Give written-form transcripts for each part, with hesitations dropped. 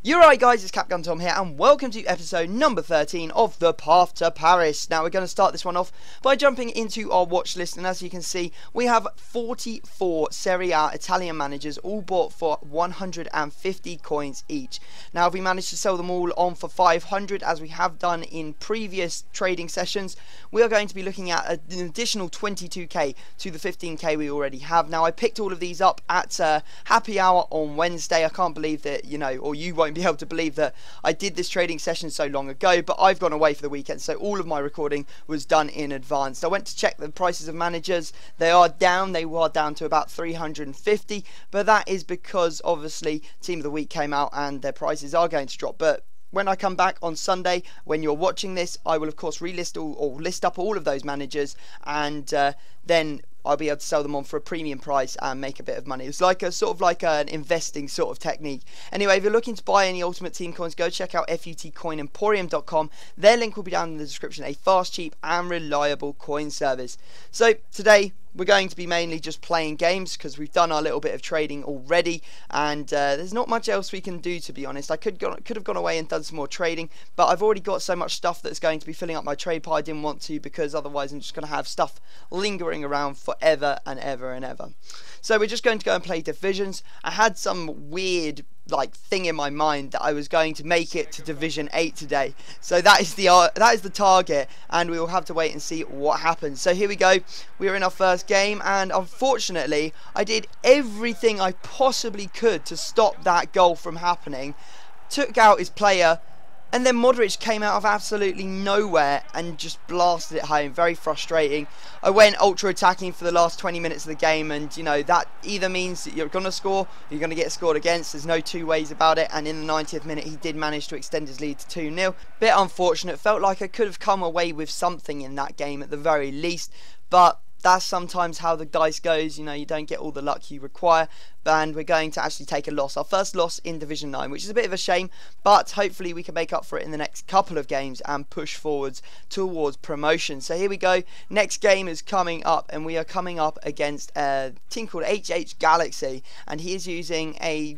You're right guys, it's Capgun Tom here and welcome to episode number 13 of The Path to Paris. Now we're going to start this one off by jumping into our watch list, and as you can see we have 44 Serie A Italian managers all bought for 150 coins each. Now if we manage to sell them all on for 500 as we have done in previous trading sessions, we are going to be looking at an additional 22k to the 15k we already have. Now I picked all of these up at happy hour on Wednesday. I can't believe that, or you won't be able to believe that I did this trading session so long ago, but I've gone away for the weekend, so all of my recording was done in advance. I went to check the prices of managers. They are down to about 350, but that is because obviously Team of the Week came out and their prices are going to drop. But when I come back on Sunday, when you're watching this, I will of course list up all of those managers, and then I'll be able to sell them on for a premium price and make a bit of money. It's like a sort of like an investing sort of technique. Anyway, if you're looking to buy any Ultimate Team coins, go check out futcoinemporium.com. Their link will be down in the description. A fast, cheap and reliable coin service. So today we're going to be mainly just playing games because we've done our little bit of trading already, and there's not much else we can do, to be honest. I could have gone away and done some more trading, but I've already got so much stuff that's going to be filling up my trade pile. I didn't want to, because otherwise I'm just going to have stuff lingering around forever and ever and ever. So we're just going to go and play divisions. I had some weird thing in my mind that I was going to make it to Division 8 today, so that is the target, and we will have to wait and see what happens. So here we go, we're in our first game, and unfortunately I did everything I possibly could to stop that goal from happening. Took out his player, and then Modric came out of absolutely nowhere and just blasted it home. Very frustrating. I went ultra attacking for the last 20 minutes of the game, and that either means that you're going to score or you're going to get scored against. There's no two ways about it, and in the 90th minute he did manage to extend his lead to 2-0. Bit unfortunate. Felt like I could have come away with something in that game at the very least, but that's sometimes how the dice goes. You don't get all the luck you require, and we're going to actually take a loss. Our first loss in Division 9, which is a bit of a shame, but hopefully we can make up for it in the next couple of games and push forwards towards promotion. So here we go. Next game is coming up, and we are coming up against a team called HH Galaxy, and he is using a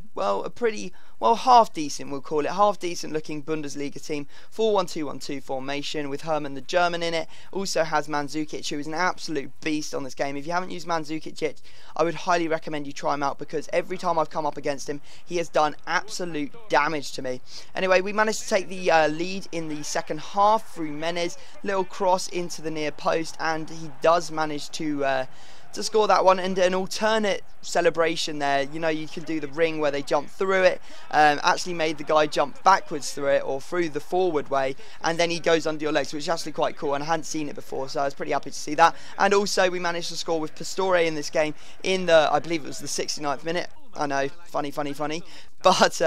pretty half decent, we'll call it, half decent looking Bundesliga team, 4-1-2-1-2 formation with Herman the German in it. Also has Mandzukic, who is an absolute beast on this game. If you haven't used Mandzukic yet, I would highly recommend you try him out, because every time I've come up against him, he has done absolute damage to me. Anyway, we managed to take the lead in the second half through Menez, little cross into the near post, and he does manage to score that one. And an alternate celebration there, you can do the ring where they jump through it, actually made the guy jump backwards through it, or through the forward way, and then he goes under your legs, which is actually quite cool, and I hadn't seen it before, so I was pretty happy to see that. And also we managed to score with Pastore in this game in the, I believe it was the 69th minute. I know, funny, but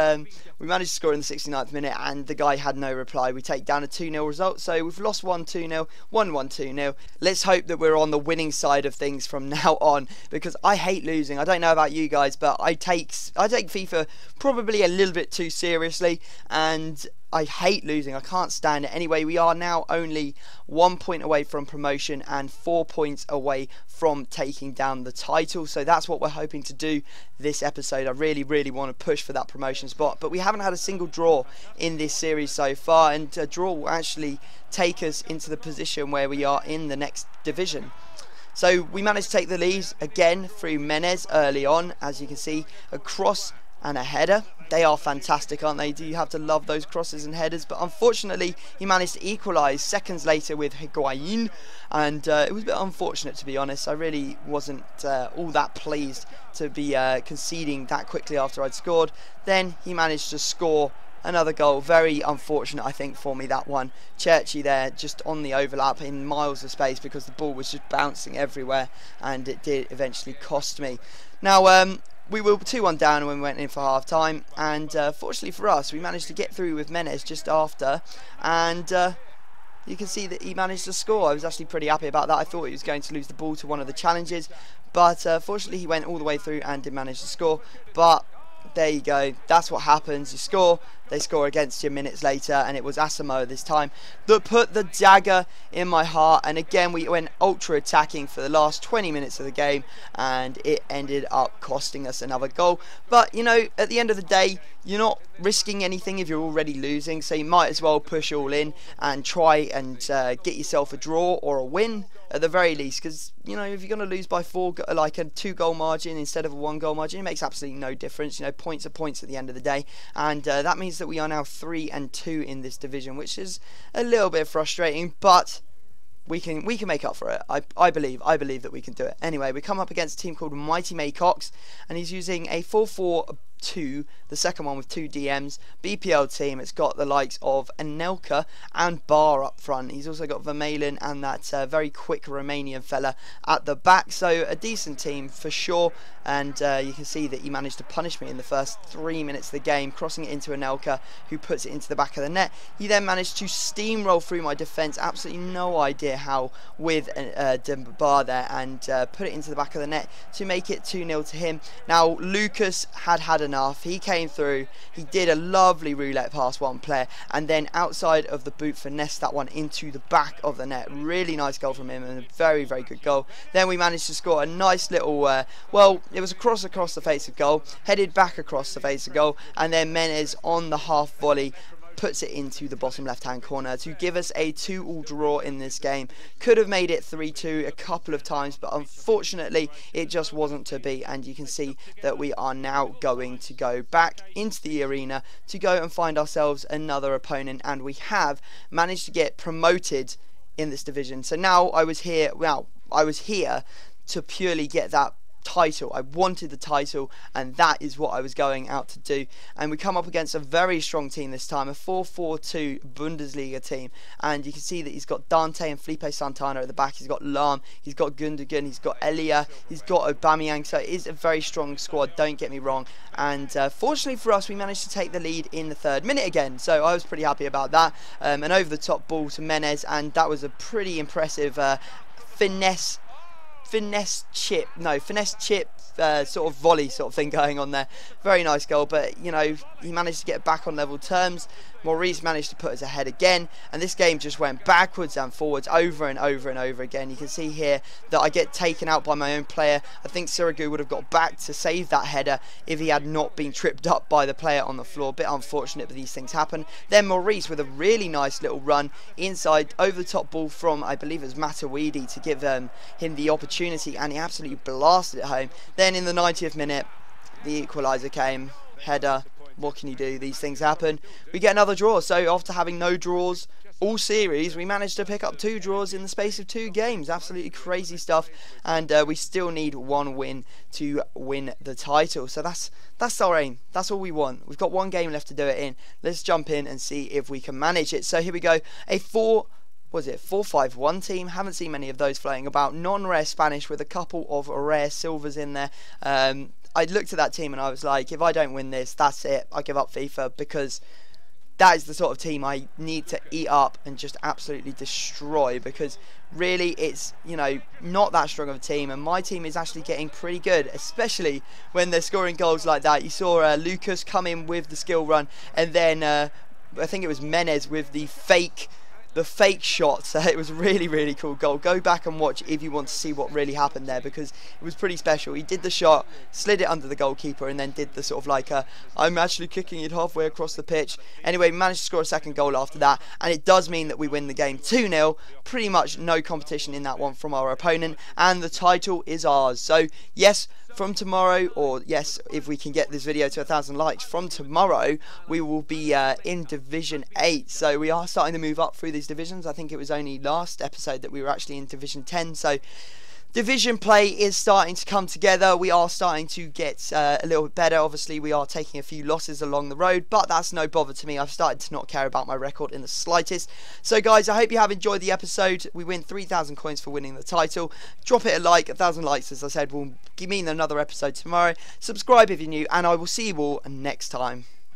we managed to score in the 69th minute, and the guy had no reply. We take down a 2-0 result, so we've lost 1-2-0, 1-1-2-0. Let's hope that we're on the winning side of things from now on, because I hate losing. I don't know about you guys, but I take FIFA probably a little bit too seriously, and I hate losing. I can't stand it. Anyway, we are now only 1 point away from promotion and 4 points away from taking down the title. So that's what we're hoping to do this episode. I really want to push for that promotion spot. But we haven't had a single draw in this series so far, and a draw will actually take us into the position where we are in the next division. So we managed to take the lead again through Menez early on. As you can see, a cross and a header. They are fantastic, aren't they? Do you have to love those crosses and headers? But unfortunately he managed to equalise seconds later with Higuain, and it was a bit unfortunate, to be honest. I really wasn't all that pleased to be conceding that quickly after I'd scored. Then he managed to score another goal. Very unfortunate, I think, for me, that one. Churchy there, just on the overlap in miles of space, because the ball was just bouncing everywhere, and it did eventually cost me. Now we were 2-1 down when we went in for half time, and fortunately for us, we managed to get through with Menez just after, and you can see that he managed to score. I was actually pretty happy about that. I thought he was going to lose the ball to one of the challenges, but fortunately he went all the way through and did manage to score. But there you go. That's what happens. You score, they score against you minutes later, and it was Asamoah this time that put the dagger in my heart. And again, we went ultra attacking for the last 20 minutes of the game, and it ended up costing us another goal. But, you know, at the end of the day, you're not risking anything if you're already losing, so you might as well push all in and try and get yourself a draw or a win at the very least, because, you know, if you're going to lose by like a 2-goal margin instead of a 1-goal margin, it makes absolutely no difference. You know, points are points at the end of the day, and that means that we are now 3-2 in this division, which is a little bit frustrating, but we can make up for it. I believe that we can do it. Anyway, we come up against a team called Mighty Maycox, and he's using a 4-4-2, the second one with 2 DMs, BPL team. It's got the likes of Anelka and Bar up front. He's also got Vermaelen and that very quick Romanian fella at the back. So a decent team for sure. And you can see that he managed to punish me in the first 3 minutes of the game, crossing it into Anelka, who puts it into the back of the net. He then managed to steamroll through my defence, absolutely no idea how, with Bar there, and put it into the back of the net to make it 2-0 to him. Now, Lucas had enough. He came through, he did a lovely roulette past one player, and then outside of the boot finessed that one into the back of the net. Really nice goal from him, and a very, very good goal. Then we managed to score a nice little, well, it was a cross across the face of goal, headed back across the face of goal, and then Menez on the half volley puts it into the bottom left hand corner to give us a 2-2 draw in this game. Could have made it 3-2 a couple of times, but unfortunately it just wasn't to be, and you can see that we are now going to go back into the arena to go and find ourselves another opponent, and we have managed to get promoted in this division. So now I was here to purely get that title. I wanted the title, and that is what I was going out to do. And we come up against a very strong team this time, a 4-4-2 Bundesliga team, and you can see that he's got Dante and Felipe Santana at the back. He's got Lahm, he's got Gundogan, he's got Elia, he's got Aubameyang. So it is a very strong squad, don't get me wrong. And fortunately for us, we managed to take the lead in the 3rd minute again, so I was pretty happy about that. An over the top ball to Menez, and that was a pretty impressive finesse chip sort of volley sort of thing going on there. Very nice goal, but you know, he managed to get back on level terms. Maurice managed to put us ahead again, and this game just went backwards and forwards over and over and over again. You can see here that I get taken out by my own player. I think Sirigu would have got back to save that header if he had not been tripped up by the player on the floor. Bit unfortunate, but these things happen. Then Maurice with a really nice little run inside, over the top ball from, I believe it was Matuidi, to give him the opportunity, and he absolutely blasted it home. Then in the 90th minute, the equaliser came, header. What can you do? These things happen. We get another draw. So after having no draws all series, we managed to pick up 2 draws in the space of 2 games. Absolutely crazy stuff. And we still need 1 win to win the title. So that's our aim. That's all we want. We've got 1 game left to do it in. Let's jump in and see if we can manage it. So here we go. A 4-5-1 team. Haven't seen many of those floating about. Non-rare Spanish with a couple of rare silvers in there. I looked at that team and I was like, if I don't win this, that's it. I give up FIFA, because that is the sort of team I need to eat up and just absolutely destroy, because really it's, you know, not that strong of a team, and my team is actually getting pretty good, especially when they're scoring goals like that. You saw Lucas come in with the skill run, and then I think it was Menez with the fake shot. So it was a really, really cool goal. Go back and watch if you want to see what really happened there, because it was pretty special. He did the shot, slid it under the goalkeeper, and then did the sort of like I'm actually kicking it halfway across the pitch. Anyway, we managed to score a 2nd goal after that, and it does mean that we win the game 2-0. Pretty much no competition in that one from our opponent, and the title is ours. So yes, from tomorrow, or yes, if we can get this video to 1,000 likes, from tomorrow we will be in Division 8. So we are starting to move up through these divisions. I think it was only last episode that we were actually in Division 10. So division play is starting to come together. We are starting to get a little bit better. Obviously, we are taking a few losses along the road, but that's no bother to me. I've started to not care about my record in the slightest. So guys, I hope you have enjoyed the episode. We win 3,000 coins for winning the title. Drop it a like. 1,000 likes, as I said, will mean another episode tomorrow. Subscribe if you're new, and I will see you all next time.